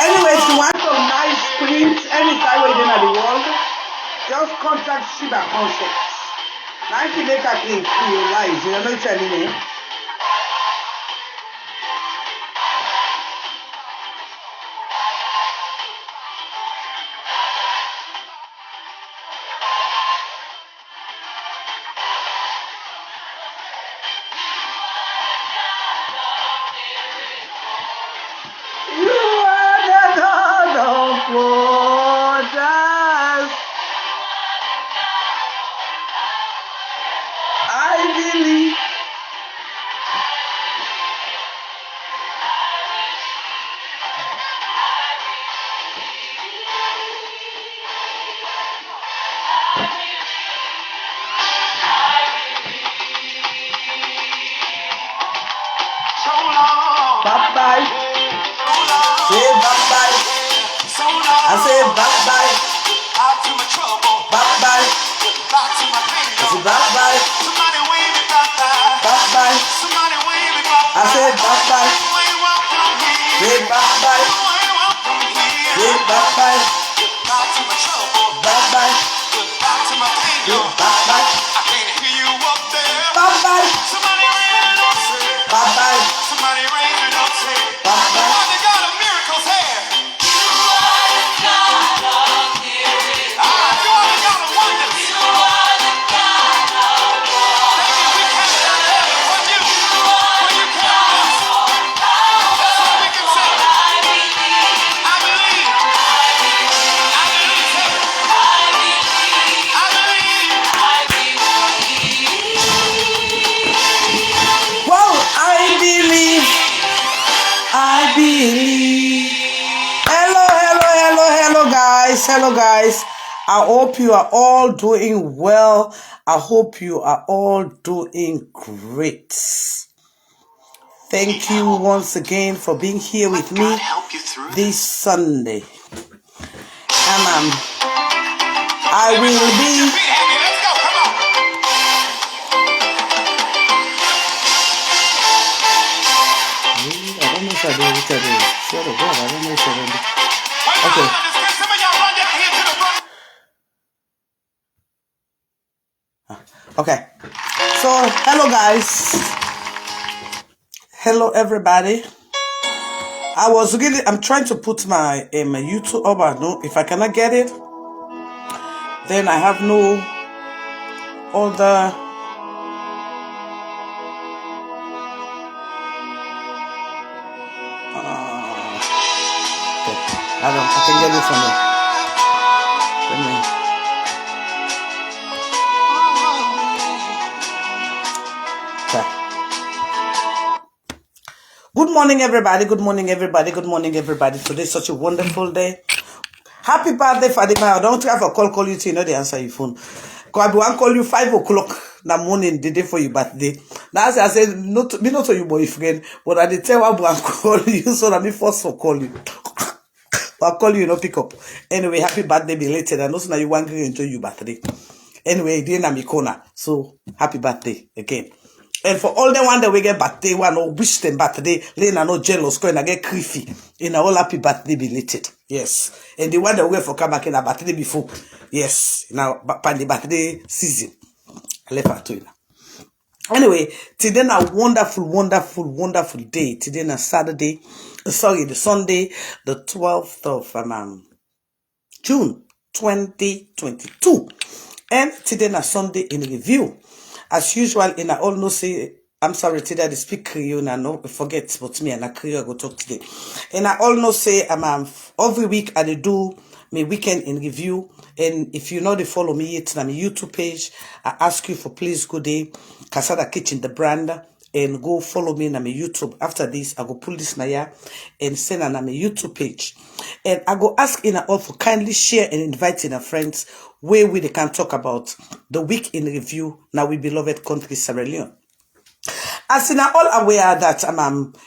Anyway, if you want some nice prints anytime we're in the world, just contact Shiba Concepts. Now if you make a clip in your lives, you know telling me. I believe. Bye-bye. Say bye-bye. I say bye-bye. Bye-bye. I say bye-bye. Bye-bye. I say bye-bye. Say bye-bye. Say bye-bye. Bye-bye. Bye-bye. I can't hear you up there. Bye-bye. Somebody raise it up, say. Bye-bye. Somebody raise it up, say. Bye-bye. Oh, the God of miracles here. You are the God of miracles. Ah, you are the God of wonders. You are the God of wonders. Baby, we can't stop heaven for you. When you count us. That's all we can say. I believe. I believe. I believe. I believe. I believe. I believe. Whoa, I believe. I believe. Hello, hello, hello, hello, guys. Hello, guys. I hope you are all doing well. I hope you are all doing great. Thank you once again for being here with me this Sunday. And I will be. Be happy. Let's go. Come on. I don't know if I do it today. Swear to God, I don't know if I do. Wait, Okay. can some of y'all run down here to the front? Okay. So, hello guys. Hello everybody. I'm trying to put my YouTube up. I know if I cannot get it, then I have no other. Okay. I can get it from there. Let me. Okay. Good morning, everybody. Good morning, everybody. Good morning, everybody. Today is such a wonderful day. Happy birthday, Fadima. I don't have a call you to you know the answer your phone. Because I will call you 5 o'clock in the morning the day for your birthday. That's I said not me not to your boyfriend, but I did tell I will call you so that me first will call you. I'll call you, pick up. Anyway, happy birthday belated. I know so now you want to enjoy your birthday. Anyway, dear Namikona. So happy birthday again. And for all the one that we get birthday, one or wish them birthday, Lena no jealous, going to get creepy. In all happy birthday belated. Yes. And the one that we get for come back in a birthday before. Yes. Now, the birthday season. I left her to you now. Anyway, today na wonderful, wonderful, wonderful day. Today na Saturday. Sorry, the Sunday, the 12th of June 2022. And today na Sunday in review. As usual, I all know say, I'm sorry today I speak Creole and no forget but me and a Creole I go talk today. And I all know say every week I do my weekend in review. And if you know they follow me, it's on my YouTube page. I ask you for please go there, Casada Kitchen, the brand. and go follow me on my YouTube. After this, I go pull this naya and send on my YouTube page. And I go ask in all for kindly share and invite in our friends where we can talk about the week in review now we beloved country Sierra Leone. As in all aware that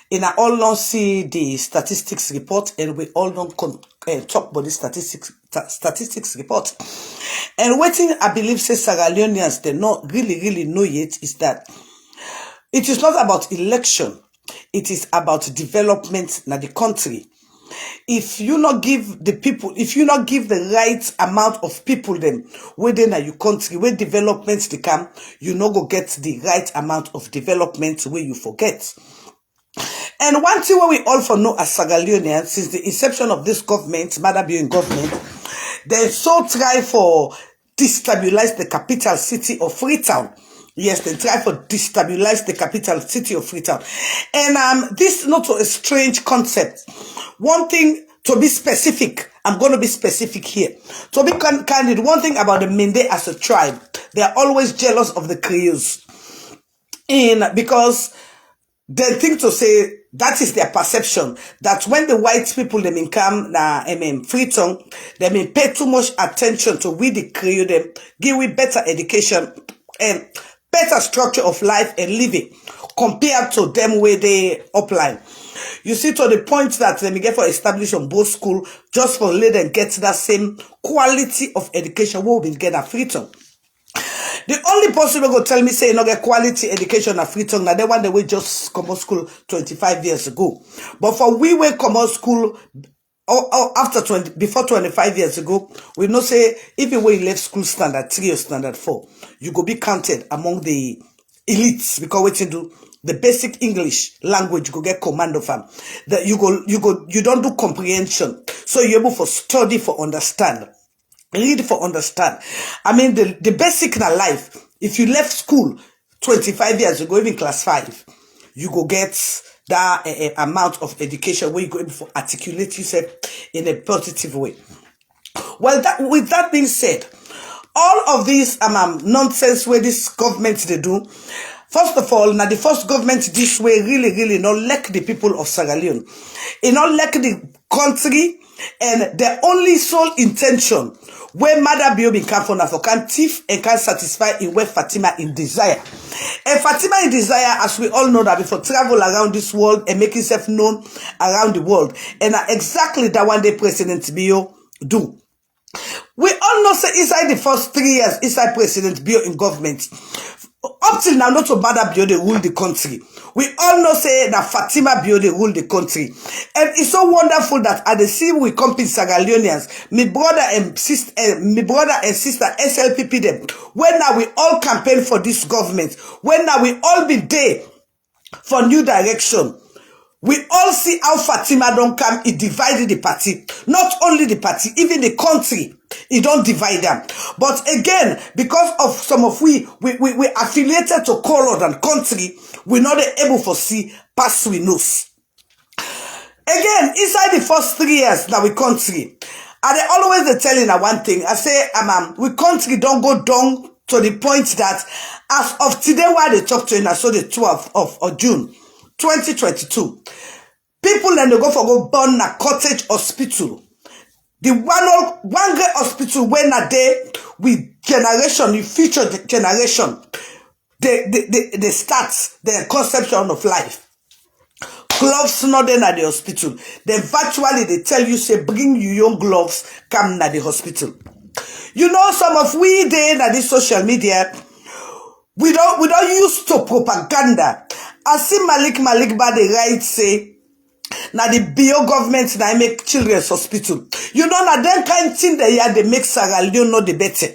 in all don't see the statistics report and we all don't talk about the statistics report. And what thing I believe says Sierra Leoneans they not really know yet is that it is not about election, it is about development in the country. If you not give the people, if you not give the right amount of people them within your country, where developments they come, you not go get the right amount of development where you forget. And one thing what we all for know as Sierra Leoneans, since the inception of this government, Mother being government, they so try for destabilize the capital city of Freetown. Yes, they try for destabilize the capital city of Freetown. And this is not a strange concept. One thing to be specific, I'm going to be specific here. To be candid, one thing about the Mende as a tribe, they are always jealous of the Creoles. Because they think to say that is their perception that when the white people they may come na Freetown, they may pay too much attention to we the Creole them, give we better education and better structure of life and living compared to them where they upline. You see, to the point that they may get for establish on both school just for let them get that same quality of education what we get at Freetown. The only person who go tell me say no get quality education at Freetown now they want the way just come out school 25 years ago. But for we come out school before 25 years ago, we know say even when you left school standard 3 or standard 4, you go be counted among the elites because what you do the basic English language you go get command of them. That you don't do comprehension, so you're able for study for understand, read for understand. I mean the basic in life. If you left school 25 years ago, even class 5, you go get that amount of education where you go able to articulate yourself in a positive way. Well, with that being said, all of these nonsense where this government they do, first of all, now the first government this way really not like the people of Sierra Leone. It not like the country, and their only sole intention where Mother Biobi come from for can thief and can satisfy in where Fatima in desire. And Fatima in desire, as we all know that before travel around this world and make himself known around the world. And exactly that one day President Bio do. We all know say inside the first 3 years, inside President Bio in government, up till now, not to Mother Bio they rule the country. We all know say that Fatima Bio they rule the country. And it's so wonderful that at the same we come in Sierra Leoneans, my brother and sister SLPP them, when now we all campaign for this government, when now we all be there for new direction. We all see how Fatima don't come, it divided the party. Not only the party, even the country, it don't divide them. But again, because of some of we affiliated to color and country, we're not able to see past we knows. Again, inside the first 3 years now we country, and they always telling one thing. I say, we country don't go down to the point that as of today while they talk to you, I saw the 12th of June 2022, people then they go burn a cottage hospital. The one great hospital when a day with generation, the future generation, they start their conception of life. Gloves not then at the hospital. Then virtually they tell you say bring you young gloves, come at the hospital. You know some of we there at this social media, we don't use to propaganda. I see Malik by the right say, now the bio government now make children's hospital. You know, now then kind thing they make Sierra Leone not the better.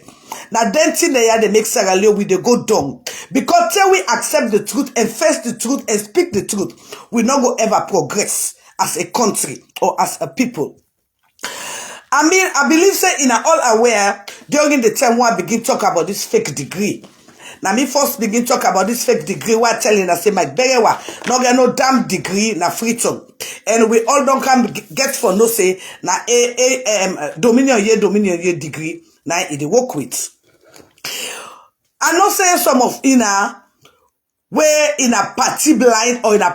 Now then thing they make Sierra Leone with the go down. Because till we accept the truth and face the truth and speak the truth, we not go ever progress as a country or as a people. I mean, I believe say in all aware during the time when I begin talk about this fake degree. Now me first begin talk about this fake degree while telling us say my berewa no get no damn degree na Freetown. And we all don't come get for no say na dominion year degree na it work with. I know say some of ina where in a party blind or in a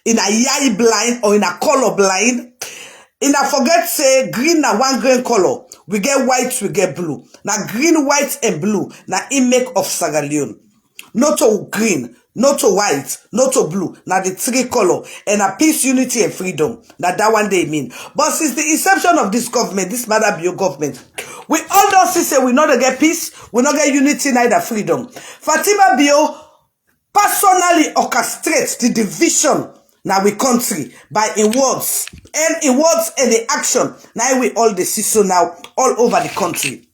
yai blind or in a color blind. In a forget say green na one green color. We get white, we get blue. Now green, white, and blue. Now it make of Sierra Leone. Not to green, not to white, not to blue. Now the three color and a peace, unity, and freedom. Now that one they mean. But since the inception of this government, this Mother Bio government, we all don't see say we not get peace, we not get unity, neither freedom. Fatima Bio personally orchestrates the division now we country by in words and the action. Now we all the see so now all over the country.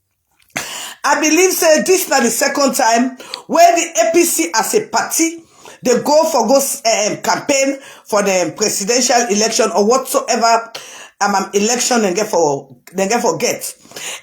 I believe say this now the second time where the APC as a party they go for campaign for the presidential election or whatsoever election and get for get,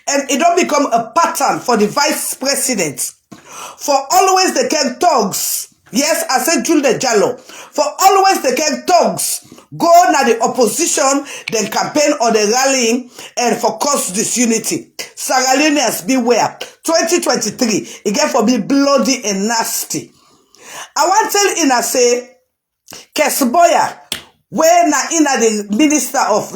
and it don't become a pattern for the vice president for always the can thugs. Yes, I said Jules de Jallo. For always the can thugs go na the opposition, then campaign or the rallying and for cause disunity. Sierra Leoneans beware. 2023, it get for be bloody and nasty. I want to tell Ina say, Kesboya, where na Ina the minister of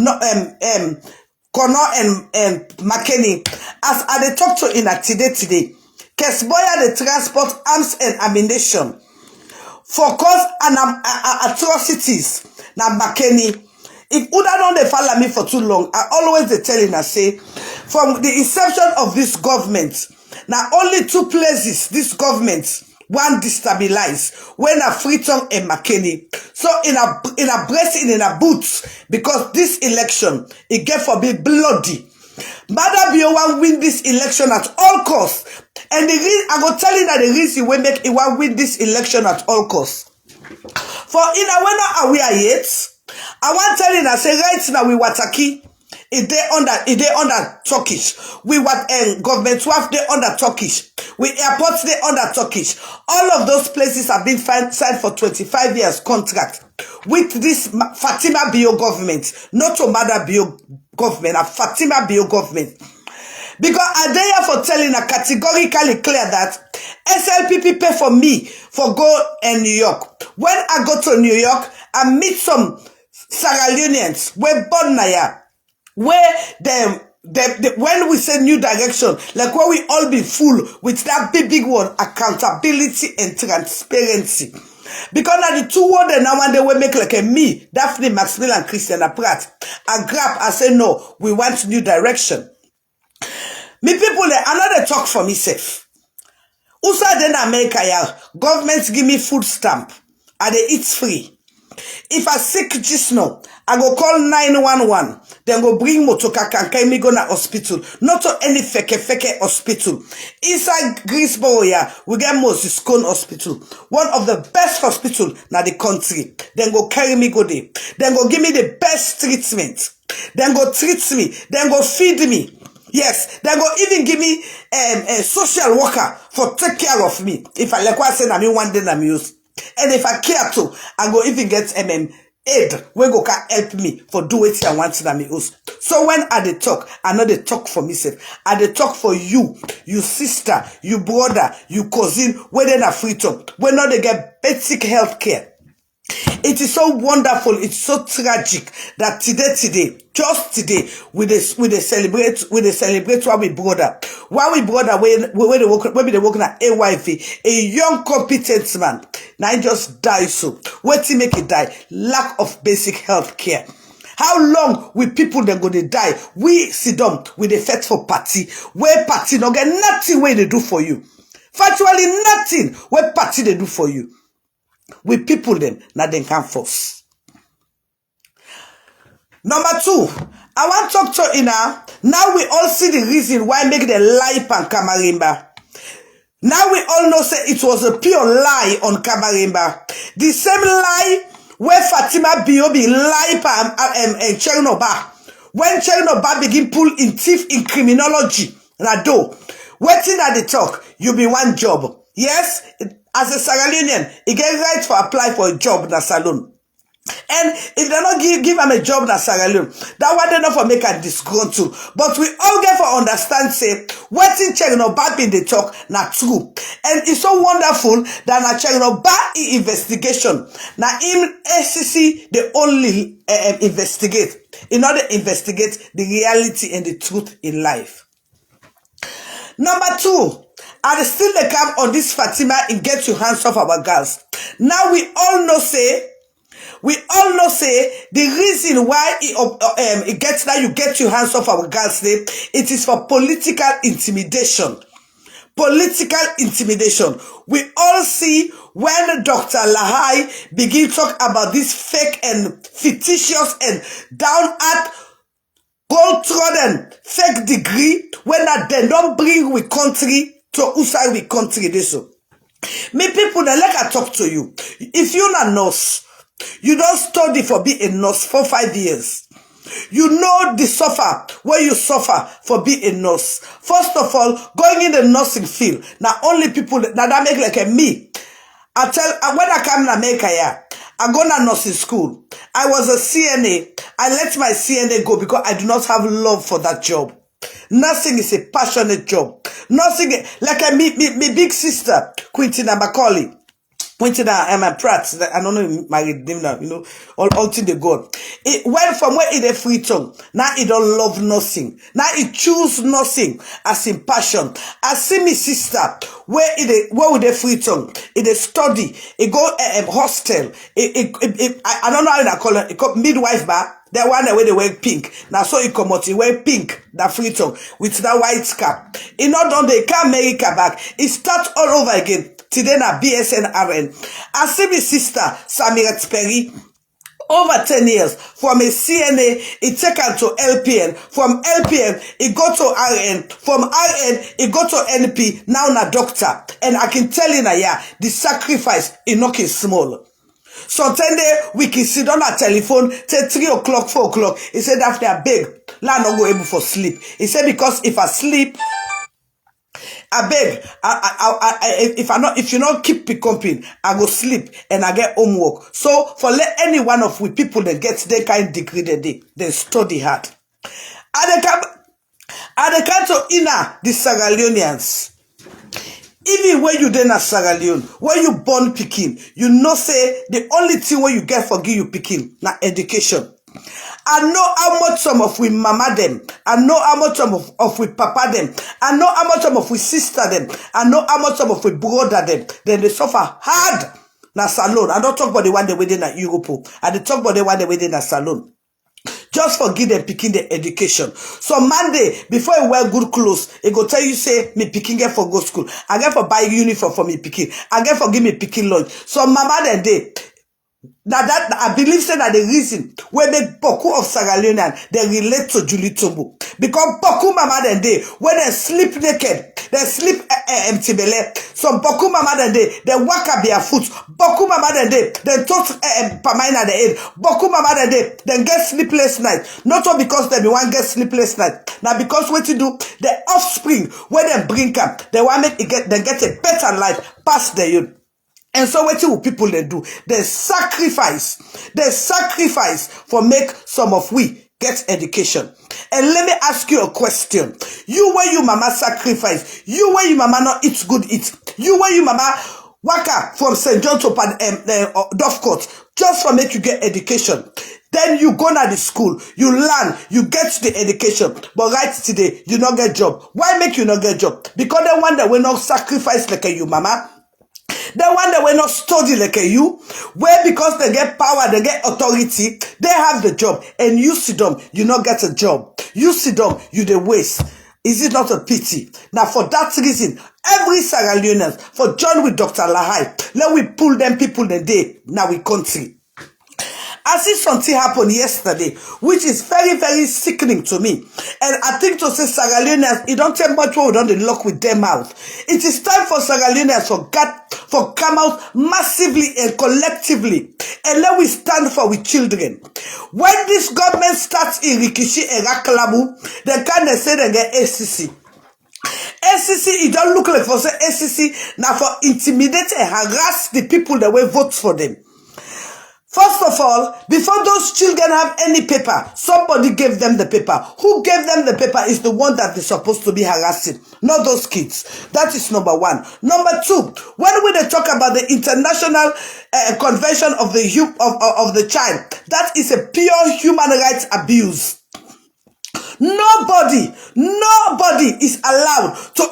Connor and McKinney, as I they talk to Ina today, Kesboya the transport arms and ammunition for cause and atrocities. Now McKinney, if Uda don't they follow me for too long, I always they telling us say, from the inception of this government, now only two places this government one destabilize when a Freeton and McKinney. So in a bracing in a boots, because this election it get for be bloody. Mother Bio one win this election at all costs. And the reason I go tell you that the reason we make it one win this election at all costs. For in a when are we yet? I want to tell you that say right now we wataki. It they under Turkish. We what government 12 they under Turkish. We airports they under Turkish. All of those places have been signed for 25 years contract with this Fatima Bio government, not to Mother Bio government, a Fatima Bio government. Because I dare for telling a categorically clear that SLPP pay for me for go in New York. When I go to New York, I meet some Sierra Leoneans where born naya, where when we say new direction, like where we all be full with that big one, accountability and transparency. Because now the two words and now one they will make like a me, Daphne Maxwell and Christiana Pratt, and grab and say no, we want new direction. Me people they another talk for me safe. Usa then America ya government give me food stamp and they eat free. If I sick just now, I go call 911. Then go bring motoka and carry me go na hospital. Not to any feke hospital. Inside Greensboro, yeah, we get Moses Cone Hospital. One of the best hospital na the country. Then go carry me go there. Then go give me the best treatment. Then go treat me. Then go feed me. Yes, they go even give me a social worker for take care of me. If I like what I say, I mean one day I'm used. And if I care to, I go even get aid where go can help me for do it I want to me use. So when I dey talk, I know they talk for myself. I dey talk for you sister, you brother, you cousin, whether na free talk, when not they get basic health care. It is so wonderful, it's so tragic that today, just today, we celebrate what we brother. Why we brother when they working at AYV, a young competent man. Now he just die so. What to make it die? Lack of basic health care. How long will people then go to die? We sit down with the fight for party. Where party no get nothing where they do for you. Virtually nothing where party they do for you. We people them, now they can force. Number 2, I want to talk to Ina. Now we all see the reason why make the lie on Kamarimba. Now we all know say it was a pure lie on Kamarimba. The same lie where Fatima Bio be lie on Chernobyl. When Chernobyl begin pull in teeth in criminology, Rado, waiting at the talk, you be one job. Yes, as a Sierra Leonean, you get right for apply for a job in a salon. And if they not give him a job na Sierra Leone, that one they not for make a disgruntled. But we all get for understand say wetin Chegnoba bin dey talk na true. And it's so wonderful that na Chegnoba investigation na him SCC they only investigate. In order to investigate the reality and the truth in life. Number 2, and still they come on this Fatima and get your hands off our girls. Now we all know say the reason why it gets that you get your hands off our girls, it is for political intimidation. Political intimidation. We all see when Dr. Lahai begin talk about this fake and fictitious and down at gold-trodden fake degree when they don't bring we country to outside we country. This so. Me people, they like I talk to you. If you're not nurse, you don't study for being a nurse for 5 years. You know the suffer where you suffer for being a nurse. First of all, going in the nursing field. Now only people that make like me. I tell when I come to America, yeah, I go to nursing school. I was a CNA. I let my CNA go because I do not have love for that job. Nursing is a passionate job. Nursing, like me big sister, Quintina Macaulay. Quintina Pratt, I don't know married them now, you know, all till they go. It went from where it a free tongue. Now it don't love nursing. Now it choose nursing as in passion. I see me sister, where with a free tongue, it a study, it go hostel, I don't know how to call it, it called midwife bar. The one where they wear pink. Now so it come out, he wear pink, that free tongue, with that white cap. In not done, they come America back. It starts all over again. Today na BSN RN. I see my sister, Samiret Perry, over 10 years. From a CNA, it take her to LPN. From LPN, it go to RN. From RN, it go to NP. Now na doctor. And I can tell you now, yeah, the sacrifice is not small. So 10 days, we can sit on a telephone till 3 o'clock, 4 o'clock. He said after I beg, I not go able for sleep. He said because if I sleep, I beg, if you not keep me company, I go sleep and I get homework. So for let any one of we people that get their kind degree they study hard. And they come to inner the Sierra Leoneans. Even when you then at Sierra Leone, when you born Pekin, you know say the only thing where you get for give you Pekin, na education. I know how much some of we mama them. I know how much some of we papa them. I know how much some of we sister them. I know how much some of we brother them. Then they suffer hard na salon. I don't talk about the one they waiting at Europe. I dey talk about the one they waiting at salon. Just for give them picking the education. So Monday, before you wear good clothes, it go tell you say me picking get for go school. I get for buy uniform for me picking. I get for give me picking lunch. So mama then day. Now that I believe say that the reason where make Poku of Sierra Leone they relate to Julie Tombo. Because Poku mama then day when they sleep naked, they sleep empty belly. Some Poku mama then day they walk up their foot. Poku mama then day they touch Pamina the head. Poku mama then day then get sleepless night. Not all because they be one get sleepless night. Now because what you do, the offspring when they bring up, they want make it they get a better life past the youth. And so what will people they do? They sacrifice for make some of we get education. And let me ask you a question. You where you mama sacrifice, you where you mama not eat good eat, you where you mama waka from St. John to Dovecourt just for make you get education. Then you go to the school, you learn, you get the education. But right today, you not get job. Why make you not get job? Because the one that will not sacrifice like you mama. The one that will not study like you, where because they get power, they get authority, they have the job. And you sit down, you not get a job. You sit down, you the waste. Is it not a pity? Now for that reason, every Sierra Leoneans, for John with Dr. Lahai, let we pull them people the day, now we country. I see something happen yesterday, which is very, very sickening to me. And I think to say Sierra Leoneans, it don't take much more we don't lock with them out. It is time for Sierra Leoneans for come out massively and collectively. And let we stand for we children. When this government starts in Rikishi and Rakalabu, they kind of say they get SCC. SCC, it don't look like for say SCC now for intimidate and harass the people that will vote for them. First of all, before those children have any paper, somebody gave them the paper. Who gave them the paper is the one that they're supposed to be harassing, not those kids. That is number one. Number two, when we talk about the International Convention of the Child, that is a pure human rights abuse. Nobody is allowed to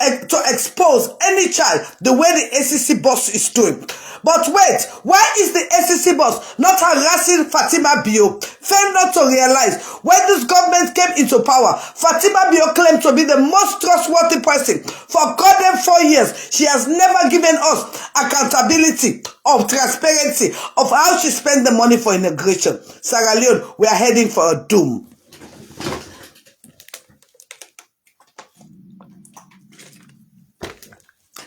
expose any child the way the ACC boss is doing. But wait, why is the ACC boss not harassing Fatima Bio? Fail not to realize, when this government came into power, Fatima Bio claimed to be the most trustworthy person. For goddamn 4 years, she has never given us accountability of transparency of how she spent the money for immigration. Sierra Leone, we are heading for a doom.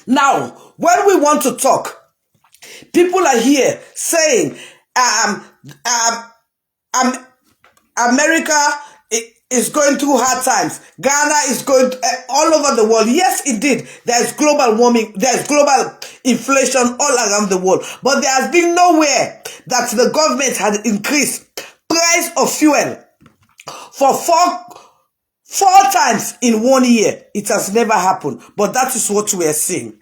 Now, when we want to talk, people are here saying, America is going through hard times. Ghana is going all over the world. Yes, indeed, there's global warming, there's global inflation all around the world. But there has been nowhere that the government had increased price of fuel for four times in 1 year. It has never happened, but that is what we are seeing.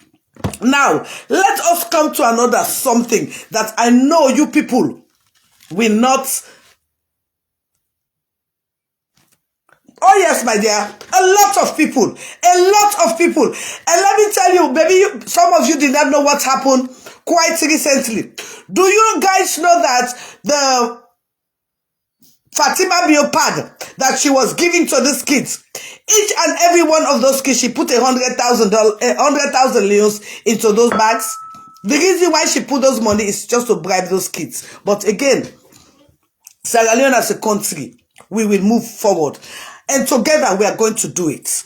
Now, let us come to another something that I know you people will not. Oh yes, my dear, a lot of people. And let me tell you, maybe some of you did not know what happened quite recently. Do you guys know that the Fatima Bio pad that she was giving to these kids, each and every one of those kids, she put $100,000 leons into those bags? The reason why she put those money is just to bribe those kids. But again, Sierra Leone as a country, we will move forward. And together we are going to do it.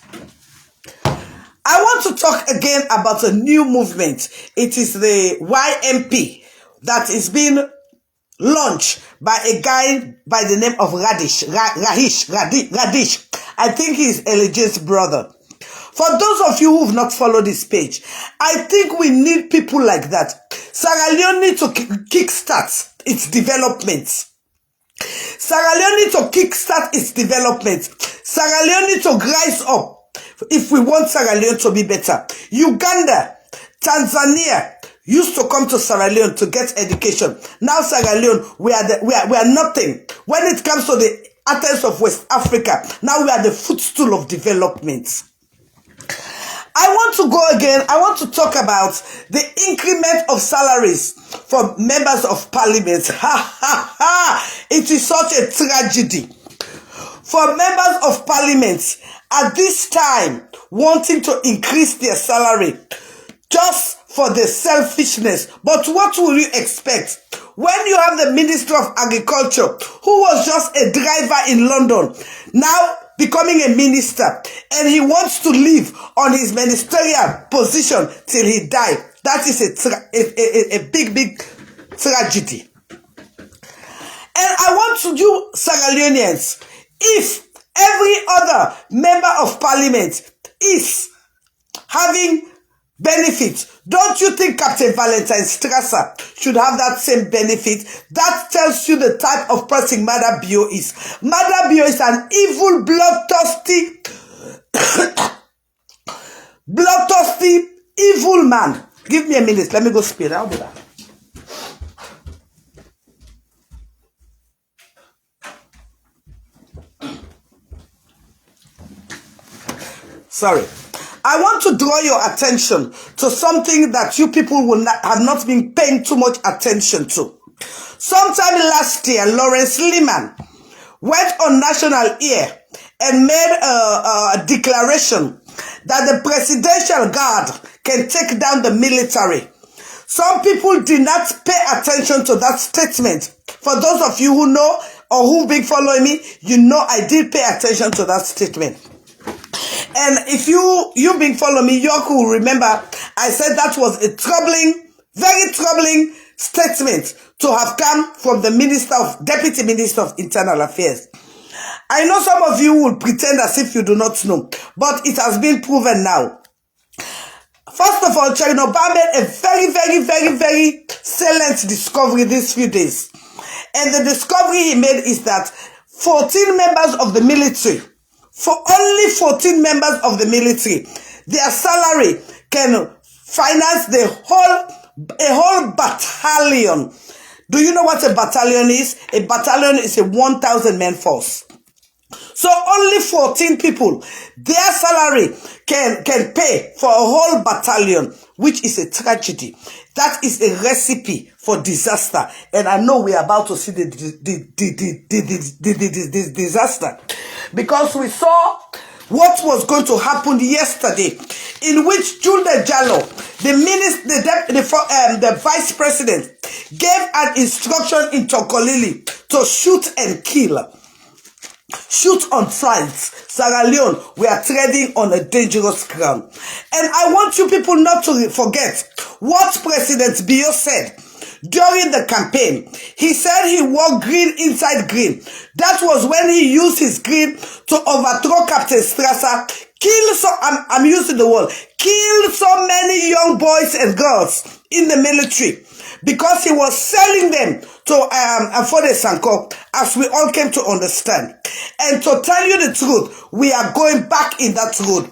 I want to talk again about a new movement. It is the YMP that is being launched by a guy by the name of Radish. I think he's Elijah's brother. For those of you who have not followed this page, I think we need people like that. Sierra Leone needs to kickstart its development. Sierra Leone needs to kickstart its development. Sierra Leone needs to rise up if we want Sierra Leone to be better. Uganda, Tanzania used to come to Sierra Leone to get education. Now Sierra Leone, we are nothing. When it comes to the Athens of West Africa, now we are the footstool of development. I want to go again. I want to talk about the increment of salaries for members of parliament. It is such a tragedy for members of parliament at this time wanting to increase their salary just for the selfishness. But what will you expect when you have the Minister of Agriculture, who was just a driver in London, now becoming a minister, and he wants to live on his ministerial position till he died? That is a big tragedy. And I want to you Sierra Leoneans, if every other member of parliament is having benefits, don't you think Captain Valentine Strasser should have that same benefit? That tells you the type of person Mother Bio is. Mother Bio is an evil, bloodthirsty, evil man. Give me a minute. Let me go spit. I'll be back. Sorry. I want to draw your attention to something that you people have not been paying too much attention to. Sometime last year, Lawrence Liman went on national air and made a declaration that the presidential guard can take down the military. Some people did not pay attention to that statement. For those of you who know or who've been following me, you know I did pay attention to that statement. And if you've been following me, you will remember I said that was a troubling, very troubling statement to have come from the Deputy Minister of Internal Affairs. I know some of you will pretend as if you do not know, but it has been proven now. First of all, China made a very salient discovery these few days. And the discovery he made is that 14 members of the military, for only 14 members of the military, their salary can finance a whole battalion. Do you know what a battalion is? A battalion is a 1,000 man force. So only 14 people, their salary can pay for a whole battalion, which is a tragedy. That is a recipe for disaster. And I know we are about to see the disaster, because we saw what was going to happen yesterday, in which Jude Jallo, the vice president, gave an instruction in Tokolili to shoot and kill. Shoot on sight. Sierra Leone, we are treading on a dangerous ground. And I want you people not to forget what President Bio said during the campaign. He said he wore green inside green. That was when he used his green to overthrow Captain Strasser, I'm using the word, kill so many young boys and girls in the military, because he was selling them to Afode Sanko, as we all came to understand. And to tell you the truth, we are going back in that road.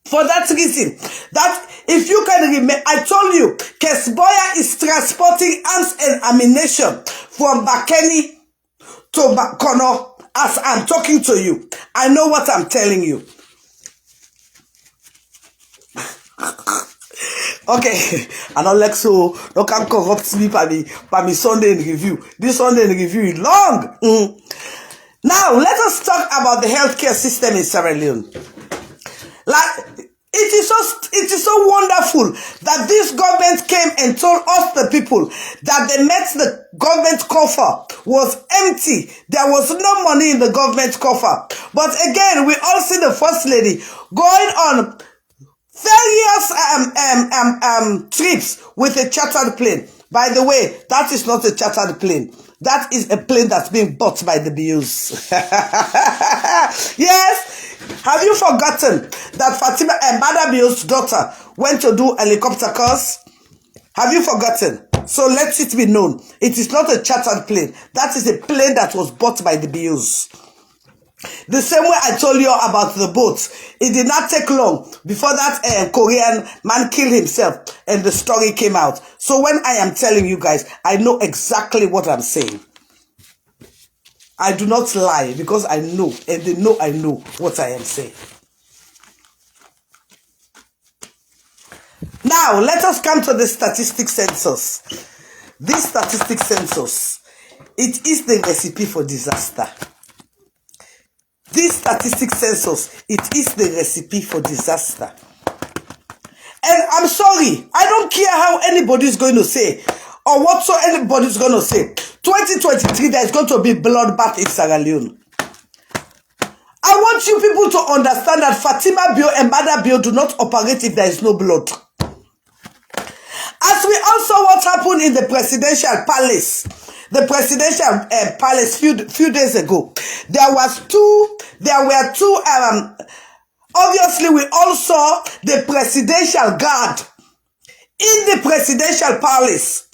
For that reason, that if you can remember, I told you, Kesboya is transporting arms and ammunition from Bakeni to Bakono as I'm talking to you. I know what I'm telling you. Okay, and not like so, no can corrupt me by me Sunday in review. This Sunday in review is long. Now, let us talk about the healthcare system in Sierra Leone. Like, it is so wonderful that this government came and told us, the people, that they met the government coffer was empty. There was no money in the government coffer. But again, we all see the First Lady going on various trips with a chartered plane. By the way, that is not a chartered plane. That is a plane that's being bought by the BUs. Yes. Have you forgotten that Fatima Mbada Bio's daughter went to do helicopter course? Have you forgotten? So let it be known. It is not a chartered plane. That is a plane that was bought by the BUs. The same way I told you about the boats. It did not take long before that Korean man killed himself and the story came out. So when I am telling you guys, I know exactly what I'm saying. I do not lie, because I know, and they know I know what I am saying. Now, let us come to the statistic census. This statistic census, it is the recipe for disaster. This statistic census, it is the recipe for disaster. And I'm sorry, I don't care how anybody is going to say, or what so anybody is going to say. 2023, there is going to be bloodbath in Sierra Leone. I want you people to understand that Fatima Bio and Mbada Bio do not operate if there is no blood. As we also what happened in the presidential palace, few days ago, there were two, obviously we all saw the presidential guard in the presidential palace,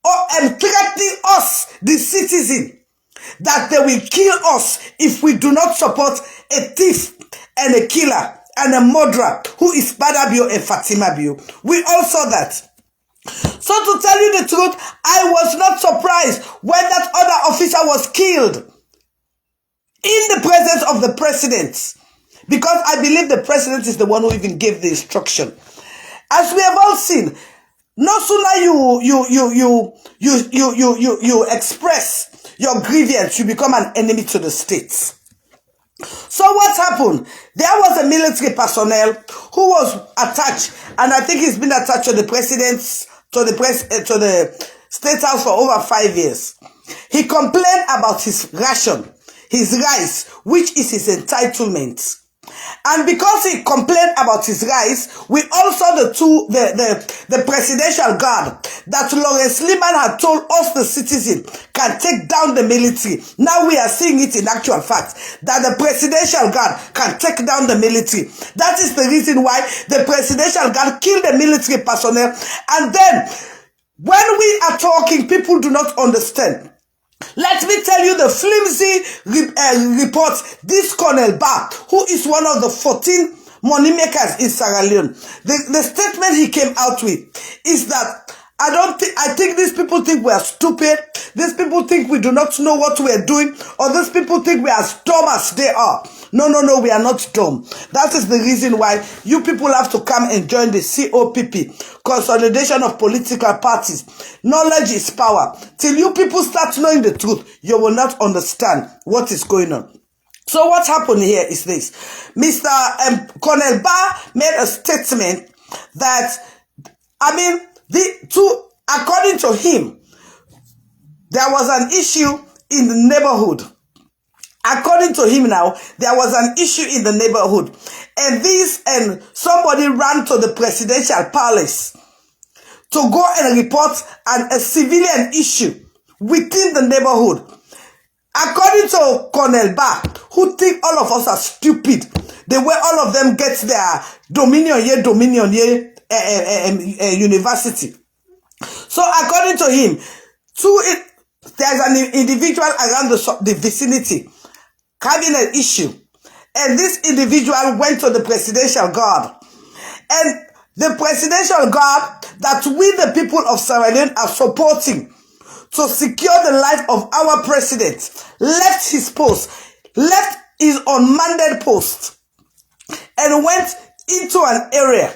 and threatening us, the citizen, that they will kill us if we do not support a thief and a killer and a murderer who is Mbada Bio and Fatima Bio. We all saw that. So to tell you the truth, I was not surprised when that other officer was killed in the presence of the president, because I believe the president is the one who even gave the instruction. As we have all seen, no sooner you express your grievance, you become an enemy to the state. So what happened? There was a military personnel who was attached, and I think he's been attached to the president's, to the state house for over 5 years. He complained about his ration, his rice, which is his entitlement. And because he complained about his rights, we also the presidential guard that Lawrence Liman had told us the citizen can take down the military. Now we are seeing it in actual fact that the presidential guard can take down the military. That is the reason why the presidential guard killed the military personnel. And then when we are talking, people do not understand. Let me tell you the flimsy report. This Colonel Barr, who is one of the 14 moneymakers in Sierra Leone, the statement he came out with is that I think these people think we are stupid. These people think we do not know what we are doing, or these people think we are as dumb as they are. No, we are not dumb. That is the reason why you people have to come and join the COPP, Consolidation of Political Parties. Knowledge is power. Till you people start knowing the truth, you will not understand what is going on. So what happened here is this. Mr. Colonel Barr made a statement that, according to him, there was an issue in the neighborhood. According to him now, there was an issue in the neighborhood. And somebody ran to the presidential palace to go and report a civilian issue within the neighborhood. According to Colonel Barr, who think all of us are stupid, the way all of them get their dominion university. So according to him, there's an individual around the vicinity having an issue. And this individual went to the presidential guard. And the presidential guard that we, the people of Sierra Leone, are supporting to secure the life of our president, left his post, left his unmanned post, and went into an area.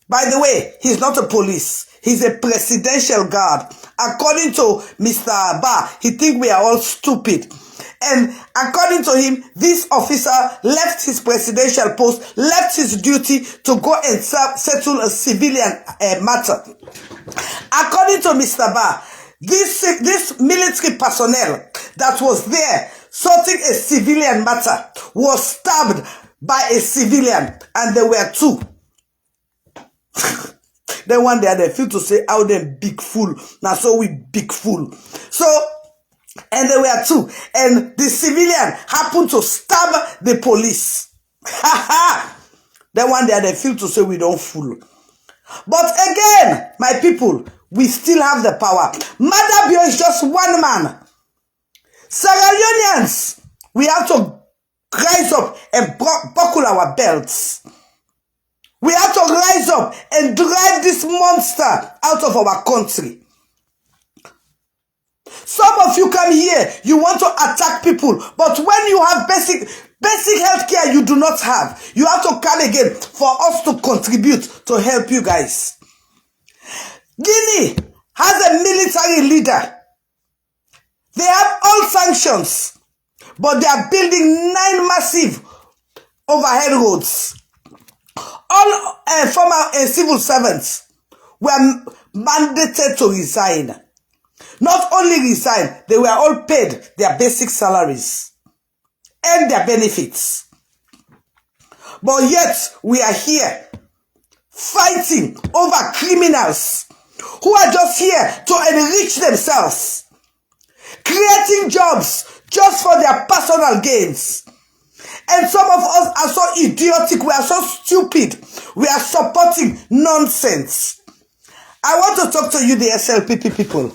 By the way, he's not a police. He's a presidential guard. According to Mr. Barr, he thinks we are all stupid. And according to him, this officer left his presidential post, left his duty to go and settle a civilian matter. According to Mr. Barr, this military personnel that was there sorting a civilian matter was stabbed by a civilian, and there were two. Then one day they feel to say, how them big fool. Now so we big fool. So, and there were two. And the civilian happened to stab the police. Then one day they feel to say we don't fool. But again, my people, we still have the power. Madabio is just one man. Sierra Leoneans, we have to rise up and buckle our belts. We have to rise up and drive this monster out of our country. Some of you come here, you want to attack people, but when you have basic health care you do not have, you have to come again for us to contribute to help you guys. Guinea has a military leader. They have all sanctions, but they are building 9 massive overhead roads. All former civil servants were mandated to resign. Not only resign, they were all paid their basic salaries and their benefits. But yet, we are here fighting over criminals who are just here to enrich themselves, creating jobs just for their personal gains. And some of us are so idiotic, we are so stupid, we are supporting nonsense. I want to talk to you, the SLPP people.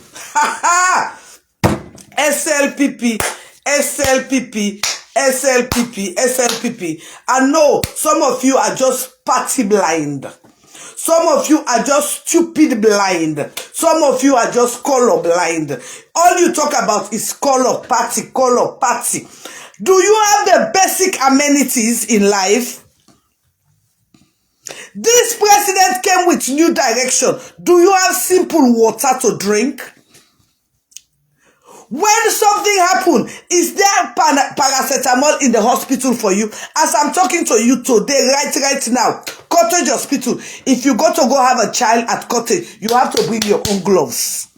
SLPP. I know some of you are just party blind. Some of you are just stupid blind. Some of you are just color blind. All you talk about is color party. Do you have the basic amenities in life? This president came with new direction. Do you have simple water to drink? When something happens, is there paracetamol in the hospital for you? As I'm talking to you today, right now, Cottage Hospital, if you go have a child at Cottage, you have to bring your own gloves.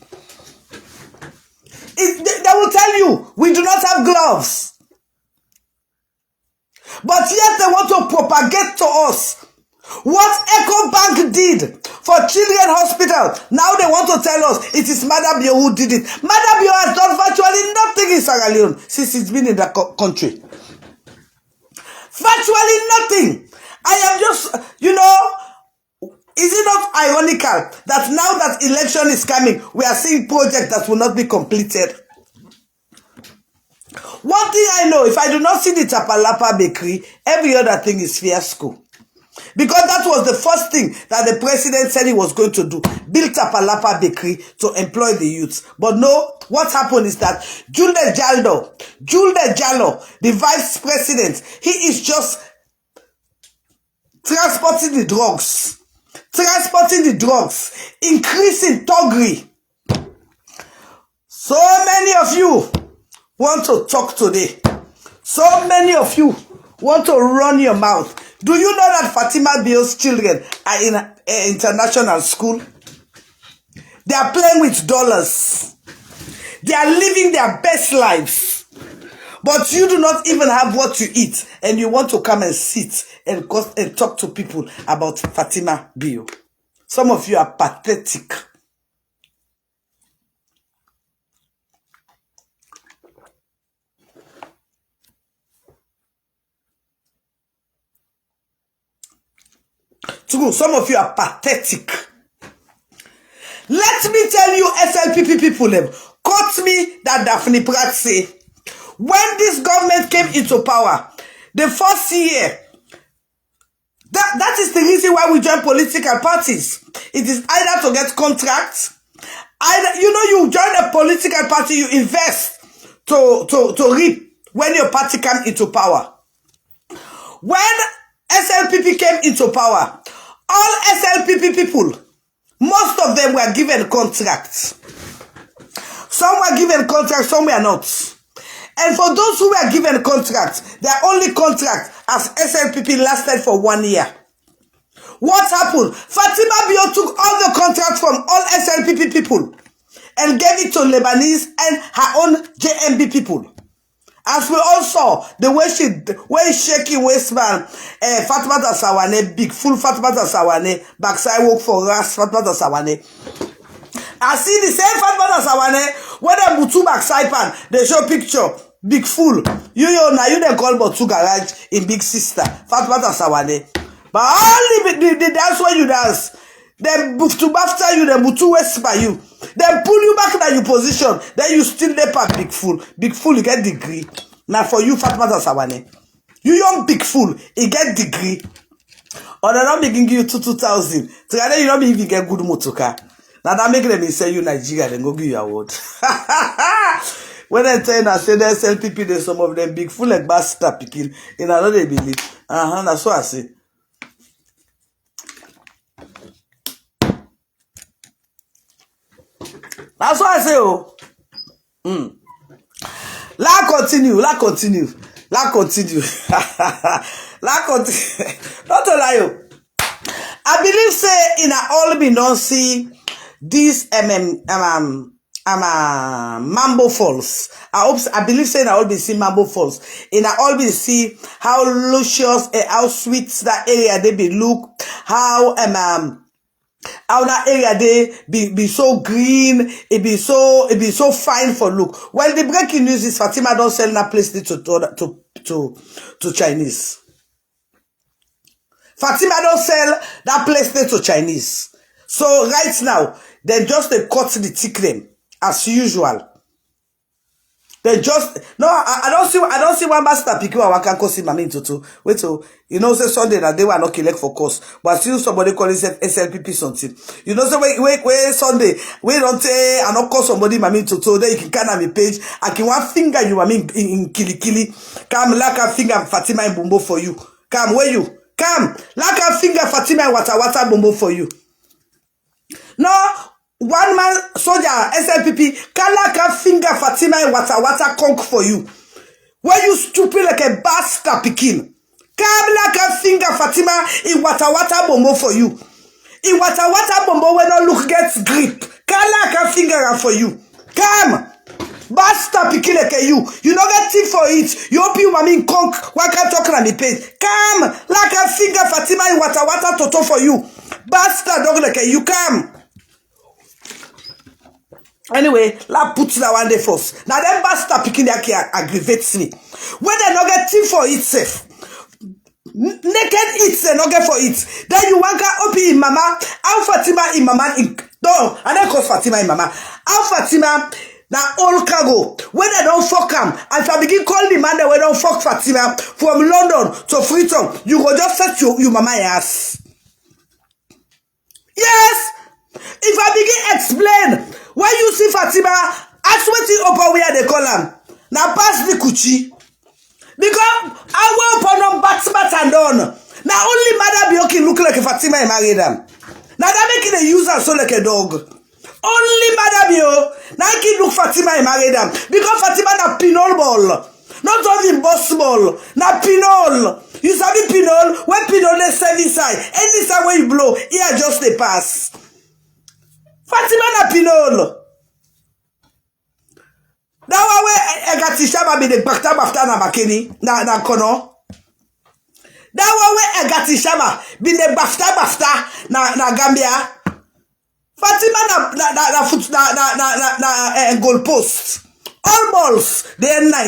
They will tell you, we do not have gloves. But yet they want to propagate to us what Echo Bank did for Children Hospital. Now they want to tell us it is Madabio who did it. Madabio has done virtually nothing in Sierra Leone since it's been in the country. Virtually nothing. I am just, is it not ironical that now that election is coming, we are seeing projects that will not be completed? One thing I know, if I do not see the Tapalapa bakery, every other thing is fiasco. Because that was the first thing that the president said he was going to do. Build Tapalapa bakery to employ the youths. But no, what happened is that Julde Jallo, the vice president, he is just transporting the drugs, increasing thuggery. So many of you want to talk today. So many of you want to run your mouth. Do you know that Fatima Bio's children are in international school? They are playing with dollars. They are living their best lives. But you do not even have what you eat, and you want to come and sit and talk to people about Fatima Bio. Some of you are pathetic. Some of you are pathetic. Let me tell you, SLPP people, quote me that Daphne Pratt say, when this government came into power, the first year, that is the reason why we join political parties. It is either to get contracts, either, you join a political party, you invest to reap when your party comes into power. When SLPP came into power, all SLPP people, most of them were given contracts. Some were given contracts, some were not. And for those who were given contracts, their only contract as SLPP lasted for 1 year. What happened? Fatima Bio took all the contracts from all SLPP people and gave it to Lebanese and her own JMB people. As we all saw, the way shaky waistband, Fatma Sawane, big full Fatma Sawane, backside work for us, Fatma Sawane. I see the same Fatma Sawane, when they Butu backside pan, they show picture, big full. You now you they call Butu garage in big sister, Fatma Sawane. But only the dance when you dance, they to after you, they Butu waist by you. Then pull you back to your position. Then you still lep up big fool. Big fool, you get degree. Now for you, Fatma Sawane. You young big fool, you get degree. Or they're not making you 2,000. Together you don't even get good motoka. Now that make them say you Nigeria, then go give you award. When I tell you I say there's LPP, there's some of them big fool like bastard picking. In another they believe. That's what I say. That's what I say, oh. La continue. Not to lie, oh. I believe say in a all be non see this Mambo Falls. I believe say in a all be see Mambo Falls. In a all be see how luscious and how sweet that area they be look, how that area they be so green, it be so fine for look. Well, the breaking news is Fatima don't sell that place to Chinese. Fatima don't sell that place to Chinese. So right now, they just cut the ticket as usual. They just I don't see one master pick I can call him Mami Toto. Wait till say Sunday that they were not collect for course, but still somebody calling it SLPP something. Say wait Sunday, we don't say I not call somebody Mami Toto, then you can can me page. I can one finger you Mami in kili. Come like a finger Fatima in Bumbo for you. Come where you? Come like a finger Fatima in Wata Bumbo for you. No. One man soldier SLPP Kalaka finger Fatima in Wata conk for you. Where you stupid like a bastard picking. Kalaka finger Fatima in Wata bombo for you. In Wata bombo when no look gets grip. Kalaka finger for you. Come. Bastard picking like you. You don't get tip for it. You hope you mami conk. Why can't talk on the page? Come. Like a finger Fatima in Wata toto for you. Bastard dog like you come. Anyway, la put that one day first. Now them bastard picking that can aggravates me. When they not get tea for itself, naked eats they not get for it. Then you want to open in mama, how Fatima in mama in no, and then cause Fatima in mama. How Fatima Now all cargo. When they don't fuck him, if I begin call the man that we don't fuck Fatima from London to Freetown, you go just set your mama ass. Yes. If I begin explain why you see Fatima, ask what the upper where they call him. Now pass the kuchi. Because I will upon them bat and done. Now only mother be okay look like a Fatima and marry them. Now that making a user so like a dog. Only Madame Yo. Now I can look Fatima and marry them. Because Fatima na pinol ball. Not only boss ball. Na pinol. You sabi pinol? When pinol is 7 side. Any side where you blow, here just a pass. Fatima na pinol. That one where I got to shaba be the bakta bafta na makeni. Na kono. That one where I got to shaba be the bafta na Gambia. Fatima na goal post. All balls they na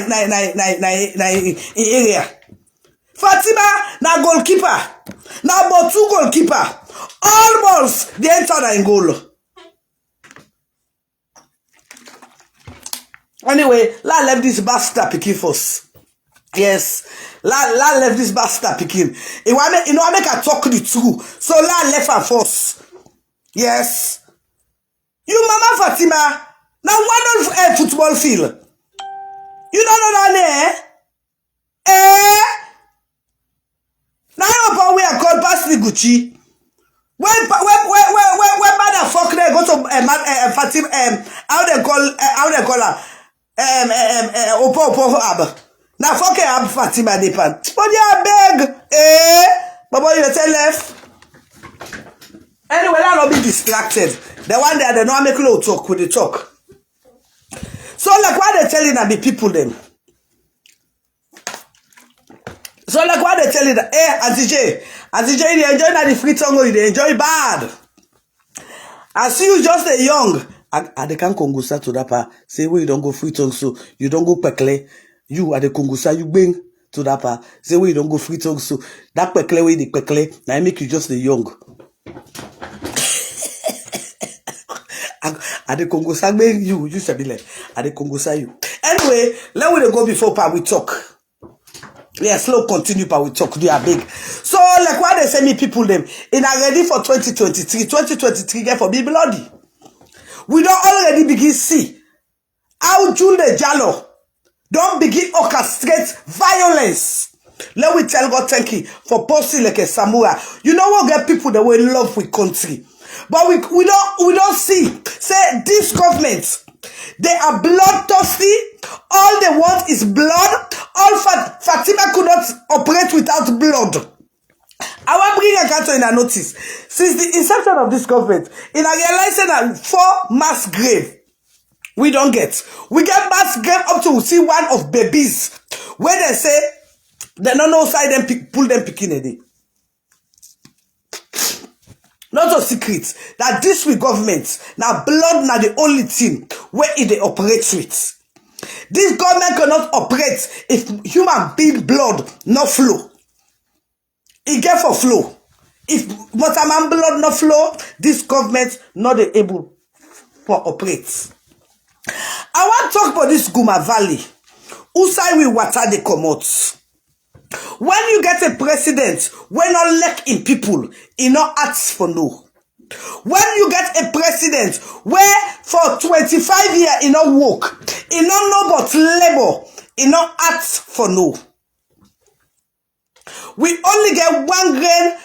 area. Fatima na goalkeeper. Na about 2 goalkeeper. All balls they enter na in goal. Anyway, la left this bastard picking first. Yes. La left this bastard picking. You know I make her talk the truth. So la left her first. Yes. You mama Fatima, now one on football field. You don't know that now you where I call past the Gucci. When motherfucker they go to Fatima how they call her Opo Ab. Now fuck Ab Fatima Depan. But yeah beg Baba you tell left. Anyway, I'll not be distracted. The one there, they don't make no talk with the talk. So, like, why they telling that the people them? So, like, why they telling that? Auntie J, they enjoy that the free tongue, they enjoy bad. I see you just a young. I they can't kongusa to that part. Say, well, you don't go free tongue, so you don't go pekle. You are the kongusa, you bring to that part. Say, well, you don't go free tongue, so that pekle way the pekle. Now I make you just a young. At the Congo Sagbe, you should be like at the Congo you. Anyway, let we go before pa we talk. Yeah, slow continue pa we talk. They are big. So like why they send me people them in are ready for 2023. 2023 get for be bloody. We don't already begin see how June the Jalo don't begin orchestrate violence. Let we tell God thank you for posting like a samurai. You know what get people that will love with country. But we don't see. Say this government, they are bloodthirsty. All they want is blood. All Fatima could not operate without blood. I want to bring a counter in a notice. Since the inception of this government, in a realizing that 4 mass grave we don't get. We get mass grave up to see one of babies where they say they don't know side them pull them picking a day. Not a secret that this with government now blood now the only thing where it operates with. This government cannot operate if human being blood not flow. It get for flow. If waterman blood not flow, this government not able for operate. I want to talk about this Guma Valley. Who side we water they come out? When you get a president, when not lack in people, he not ask for no. When you get a president where for 25 years he not work, he not know but labor, he not ask for no. We only get 1 grain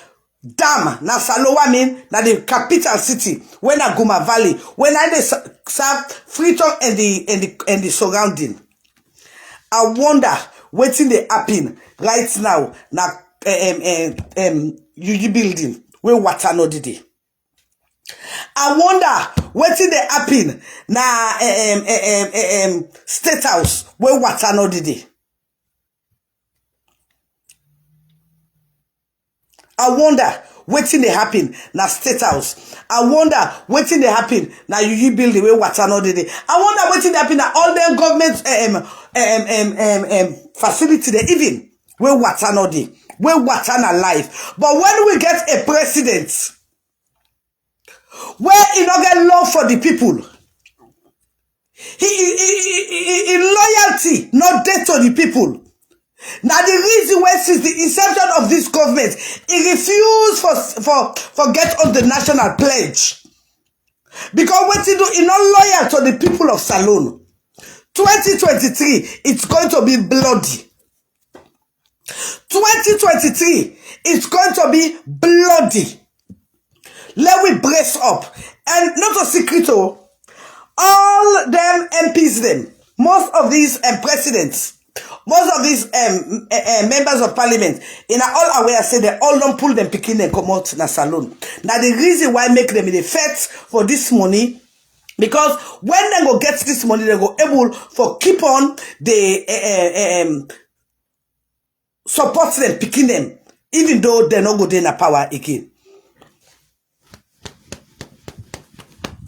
dam na Salowa mean na the capital city when na Guma Valley when I they serve Freetown and the surrounding. I wonder waiting they happen right now na UG building where water no did. I wonder waiting they happen na State House where water no did. I wonder waiting they happen na State House. I wonder waiting they happen na UG building where water no did. I wonder waiting they happen na all them government facility they even where water no did, where water na life. But when we get a president where he not get love for the people, in loyalty, not debt to the people. Now the reason why since the inception of this government, he refused for get on the national pledge. Because what he do, he not loyal to the people of Salone. 2023, it's going to be bloody. 2023, it's going to be bloody. Let we brace up. And not a secret, all them MPs, them, most of these presidents, most of these members of parliament, in all aware say they all don't pull them picking and come out na Salone. Now the reason why make them in the feds for this money, because when they go get this money, they go able for keep on the support them, picking them, even though they're not good in the power again.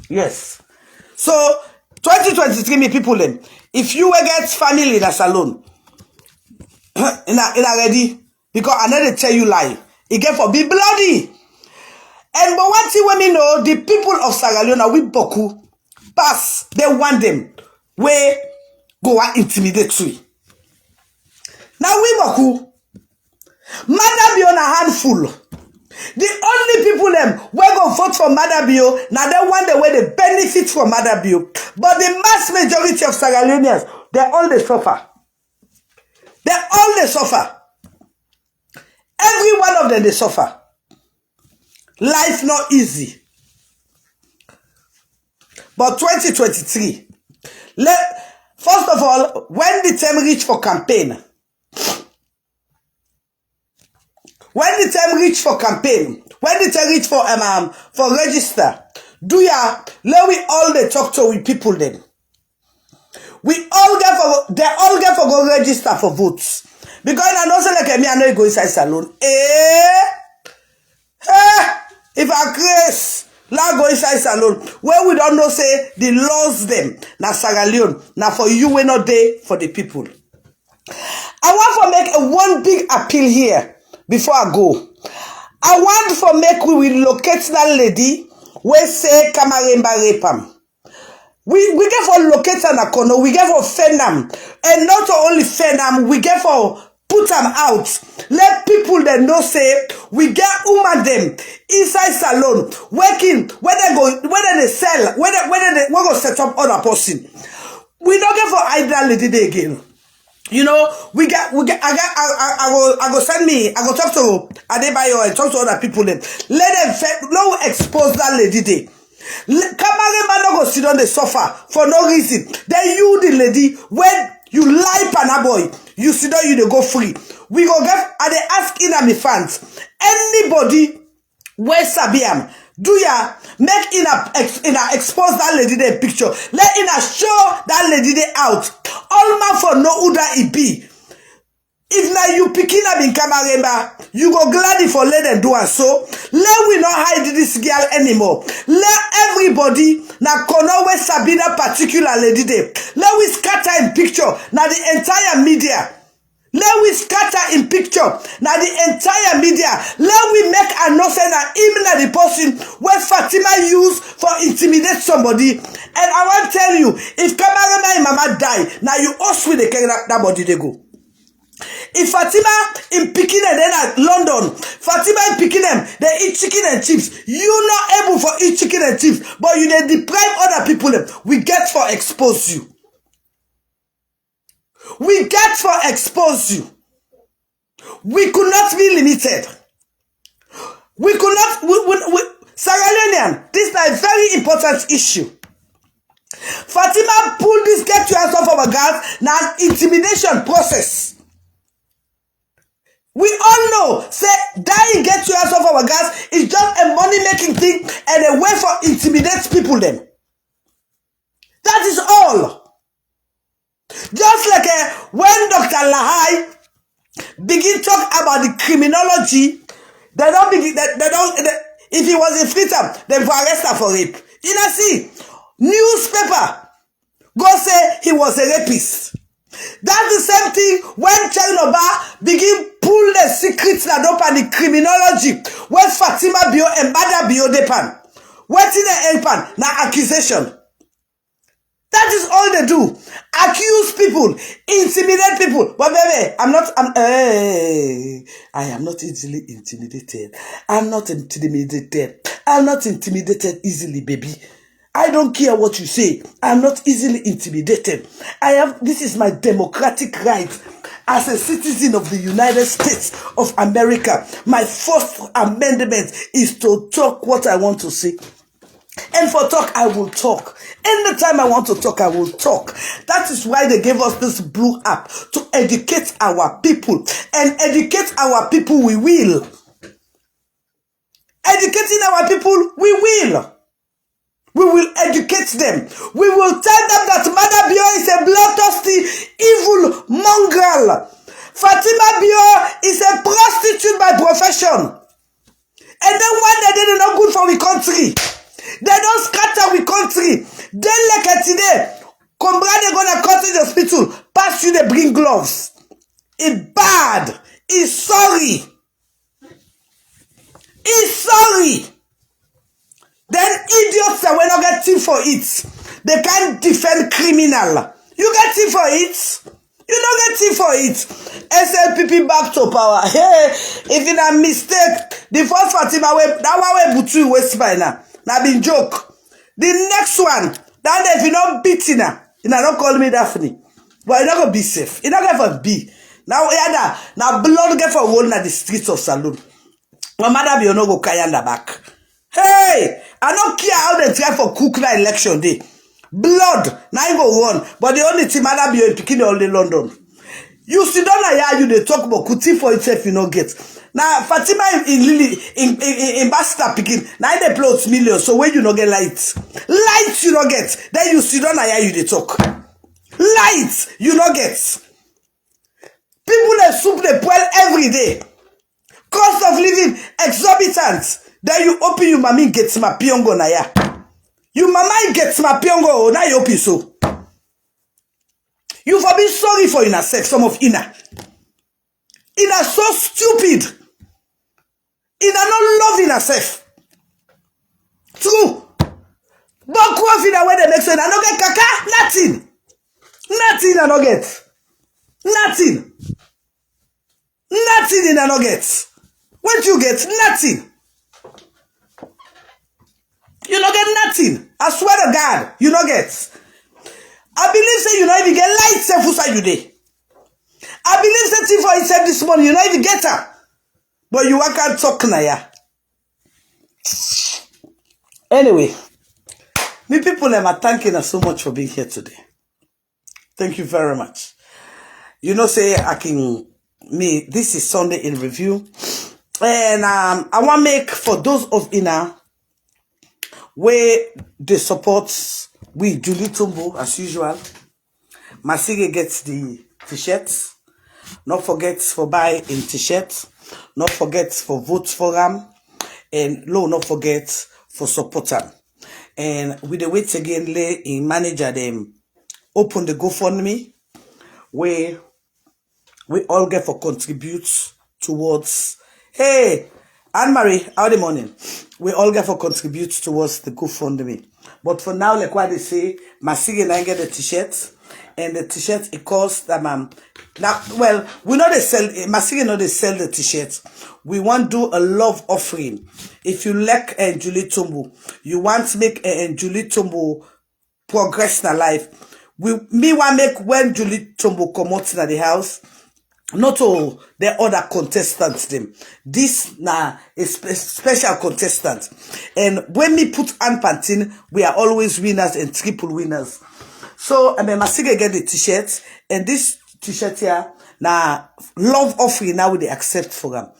Yes. So 2023 me people them, if you will get family in a Salone, in a ready, because I never tell you lie. It get for be bloody. And but one thing when me know, the people of Sierra Leone with Boku pass, they want them where go and intimidate you. Now we Boku, Madabio na handful. The only people them where go vote for Madabio, now they want the way they benefit from Madabio. But the mass majority of Sierra Leoneans, they all they suffer. They all they suffer. Every one of them they suffer. Life not easy. But 2023, first of all, when the time reach for campaign, when the time reach for register, let we all they talk to we people them. They all get for go register for votes. Because I know say like me, I know go inside Salone. If I grace, la go inside Salone, where we don't know say the laws them, na Sierra Leone, na for you we not there for the people. I want to make one big appeal here before I go. I want to make we will locate that lady where say Kamaremba rapam. We get for locate her na corner, we get for fenam, and not only fenam, we get for put them out. Let people that know say we get woman them inside Salone working whether they sell, whether they go set up other person. We don't get for either lady day again. You know, I go talk to Adebayo and talk to other people then. Let them no expose that lady day. Kamarema no go sit on the sofa for no reason. Then you the lady when you lie pana boy, you sit down, you dey go free. We go get and they ask in my fans. Anybody where Sabiam do ya make in a expose that lady the picture. Let in a show that lady the out. All man for no uda it be. If now you picking up in Kamaremba, you go gladly for let them do and so. Let we not hide this girl anymore. Let everybody na kono we Sabina particular lady day. Let we scatter in picture na the entire media. Let we scatter in picture na the entire media. Let we make a nothing that even the person where Fatima use for intimidate somebody. And I want to tell you, if Kamaremba and Mama die, now you also will carry that body they go. If Fatima in picking and then at London, Fatima in picking them, they eat chicken and chips. You not able for eat chicken and chips, but you they deprive other people them. We get for expose you. We get for expose you. We could not be limited. We could not. Sierra Leonean, this is a very important issue. Fatima pulled this get to us off of a gas now intimidation process. We all know, say, dying get to us off our gas is just a money-making thing and a way for intimidate people then. That is all. Just like when Dr. Lahai begin talk about the criminology, if he was in freedom, then for arrest her for rape. You know, see, newspaper go say he was a rapist. That's the same thing when Chinoba begin pull the secrets that up and the criminology when Fatima Bio and Bada Bio depan. What in the elpan na accusation. That is all they do. Accuse people, intimidate people. But baby, I am not easily intimidated. I'm not intimidated. I'm not intimidated easily, baby. I don't care what you say. I'm not easily intimidated. This is my democratic right as a citizen of the United States of America. My first amendment is to talk what I want to say. And for talk, I will talk. Anytime I want to talk, I will talk. That is why they gave us this blue app to educate our people. And educate our people, we will. Educating our people, we will. We will educate them. We will tell them that Mother Bio is a bloodthirsty, evil mongrel. Fatima Bio is a prostitute by profession. And then one day they are not good for the country. They don't scatter the country. Then like today, Combra they gonna cut in the hospital. Pass you they bring gloves. It's bad. It's sorry. It's sorry. Then idiots that will not get team for it. They can't defend criminal. You get team for it. You don't get team for it. SLPP back to power. Hey, if it's a mistake, the first Fatima that one way butu waste by now. Now been joke. The next one, that if you not beating her, you don't call me Daphne. But you're not gonna be safe. You're not gonna be. Now now blood get for one at the streets of Saloon. My mother be no go carry on the back. Hey, I don't care how they try for cook that election day. Blood, now you go run. But the only thing mother be picking all the London. You sit down here, you they talk about kuti for itself, you know get. Now Fatima in Lily in Basta picking. Now they plot millions. So when you no get lights, lights you no get. Then you sit down here, you they talk. Lights you no get. People they soup they boil every day. Cost of living exorbitant. Then you open your mommy gets my piongo na ya. You mama gets my piongo now you open so. You for being sorry for inner sex, some of inner. Inner so stupid. Inner not loving herself. True. But quite in a way the next one I don't get kaka, nothing. Nothing I don't get. Nothing. Nothing in I don't get. What you get? Nothing. You don't get nothing. I swear to God, you don't get. I believe say you don't even get light self inside you day. I believe say thing for itself this morning, you don't even get her. But you can't talk now, yeah. Anyway, me people am thanking us so much for being here today. Thank you very much. You know, say this is Sunday in review. And I want to make for those of Ina where they support with Julie Tumbo as usual. Masige gets the t-shirts. Not forget for buy in t-shirts. Not forget for vote for them. And not forget for support them. And with the wait again, lay in manager them open the GoFundMe where we all get for contribute towards. Hey, Anne-Marie, how the morning? We all get for contribute towards the GoFundMe. But for now, like what they say, Masige and I get the t-shirt. And the t-shirt, it costs them. Now, well, we know they sell, Masige know they sell the t-shirts. We want to do a love offering. If you like Julie Tumbo, you want to make Julie Tumbo progress in her life. Me want make when Julie Tumbo come out in the house. Not all the other contestants them. This na a special contestant. And when me put Ann Pantin, we are always winners and triple winners. So I mean Masige get the t-shirt, and this t-shirt here na love offering now they accept for them.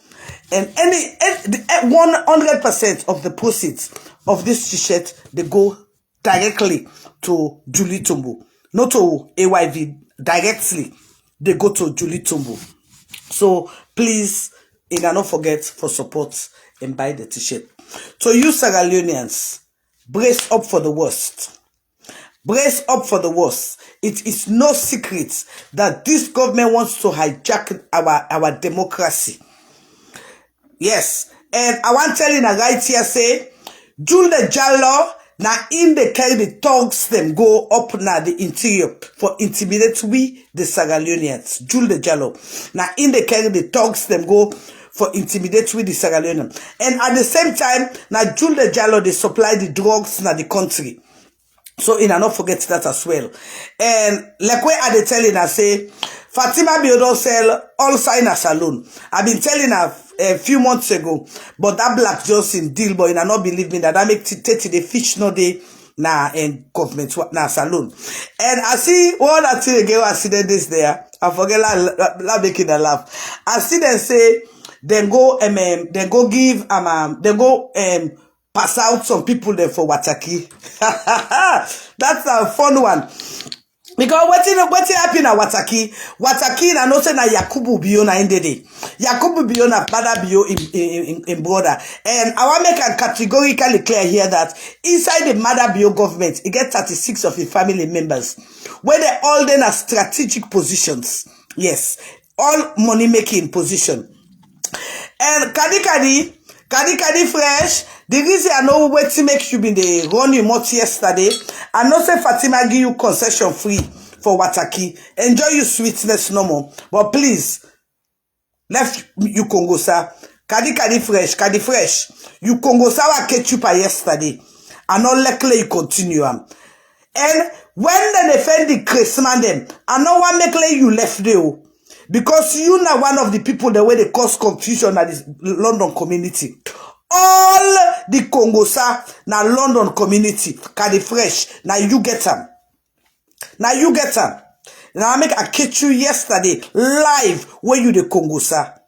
And 100% of the proceeds of this t-shirt they go directly to Julie Tumbo, not to AYV directly. They go to Julie Tumbo. So please, don't forget for support and buy the t-shirt. So you Sierra Leoneans, brace up for the worst. Brace up for the worst. It is no secret that this government wants to hijack our democracy. Yes. And I want to tell you right here, say, June the Jallo, Now in the carry the thugs them go up now the interior for intimidate we the Sierra Leoneans. Jules Jallo. Now in the carry the thugs them go for intimidate with the Sierra Leoneans. And at the same time, now Jules Jallo they supply the drugs na the country. So in not forget that as well. And like where are they telling her say Fatima Biodo sell all sign a salon. I've been telling her a few months ago, but that Black Johnson deal, but I not believe me that make 30 the fish no day na and government na salon. And I see all that thing again. I see them this there. I forget la making a laugh. I see them say then go give then go pass out some people there for Wataki. That's a fun one. Because what happen at Wataki? Wataki na no say na Yakubu Bio na indede. Yakubu Bio na Bada Bio in border. And I want to make a categorically clear here that inside the Mother Bio government, it get 36 of the family members, where they all then are strategic positions. Yes, all money making position. And Kadi fresh. The reason I know what to make you be the run you much yesterday. I know say Fatima give you concession free for Wataki. Enjoy your sweetness no more. But please, left you Congo sir. Kadi fresh. You Congo sour ketchup yesterday. And not likely you continue. And when they defend the Christmas them, I know what make you left there. Because you now one of the people the way they cause confusion at this London community. All the Congosa na London community, Kadi fresh. Now you get them. Now you get them. Now I make a catch you yesterday live where you the Congosa.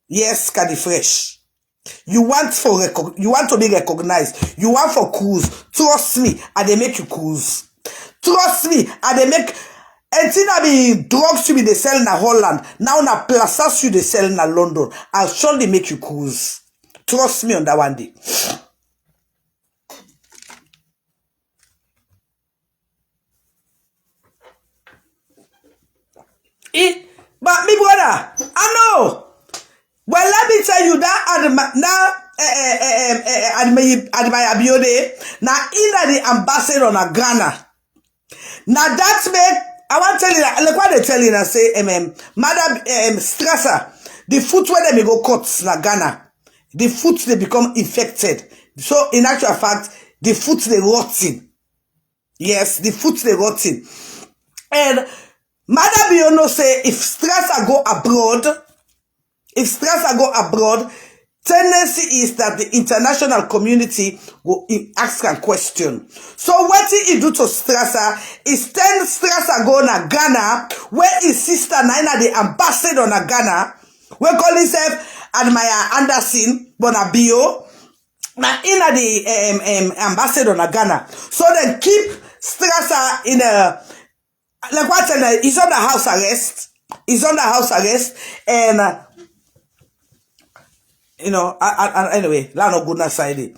Yes, Kadi fresh. You want to be recognized. You want for cruise. Trust me, and they make you cruise. Trust me, and they make. And thing that be drugs to be they sell na Holland. Now na plazas you they sell na London. I'll surely make you cruise. Trust me on that one day. But me brother, I know. Well, let me tell you that Admire Abiode now in the ambassador na Ghana. Now that make I want to tell you that like what they tell you and say Madam Strasser, the foot where they may go cut na Ghana, the foot they become infected. So in actual fact, the foot they rotting. Yes, the foot they rotting. And Madam Biono say if Strasser go abroad, tendency is that the international community will ask a question. So what he do to Strasser is send Strasser go na Ghana, where his sister Naina the ambassador na Ghana, where call himself Admire Anderson Bonabio, na ina the ambassador na Ghana. So then keep Strasser in a like what he's under house arrest. He's under house arrest and you know, anyway, la no good side it.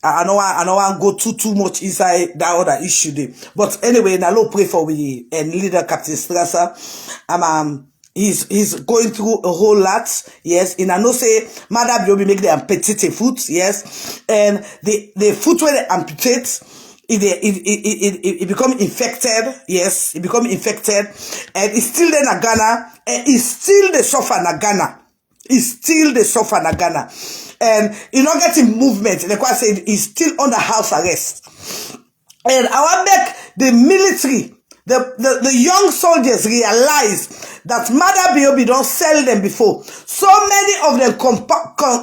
I know I go too much inside that other issue there. But anyway, now Lord pray for we and leader Captain Strasser. He's going through a whole lot. Yes, and I know say Mother Biobi make the amputate foot. Yes, and the foot where they amputate. It become infected, yes, it become infected, and it's still there na Ghana, and it's still the suffer na Ghana. It's still the suffer na Ghana. And you not getting movement. Like I said, he's still under house arrest. And I want to make the military, the young soldiers realize that Mother Biobi don't sell them before. So many of them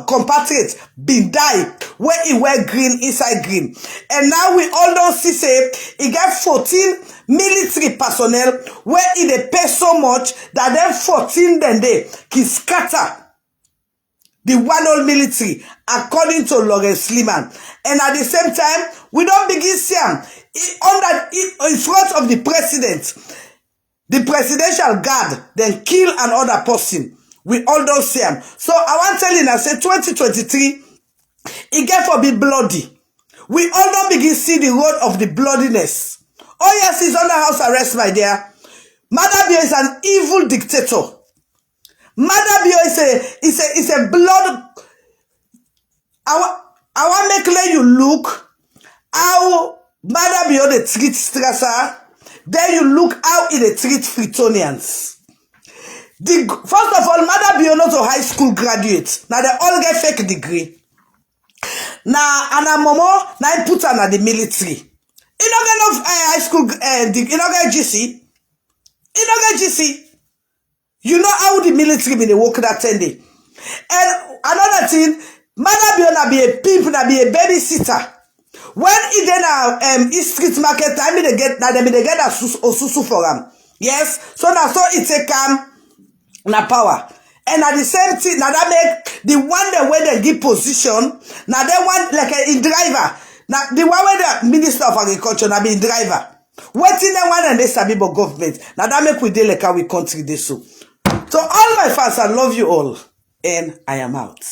compatriots been die where he wear green inside green. And now we all don't see say he got 14 military personnel where he they pay so much that them 14 then they can scatter the one old military according to Lawrence Liman. And at the same time, we don't begin see him in front of the president. The presidential guard then kill another person. We all don't see him. So I want to tell you now, say 2023, it get for be bloody. We all don't begin see the road of the bloodiness. Oh yes, he's under house arrest, my dear. Madabio is an evil dictator. Madabio is a blood. I want make let you look how Mother Biona treat Strasser, then you look how they treat Fritonians. First of all, Mother Biona to high school graduates. Now they all get fake degree. Now, and her momo, now put her in the military. You don't get no high school, you don't get GC. You don't get GC. You know how the military be they work that 10 day. And another thing, Mother Biona be a pimp, na be a babysitter. When it then street market time, they get a susu for them. Yes, so now so it's a cam na power. And at the same thing, now that make the one that where they give position, now they want like a driver. Now the one where the Minister of Agriculture now be driver. What in the one and they sabi about government. Now that make we deal like how we country this so. So all my fans, I love you all, and I am out.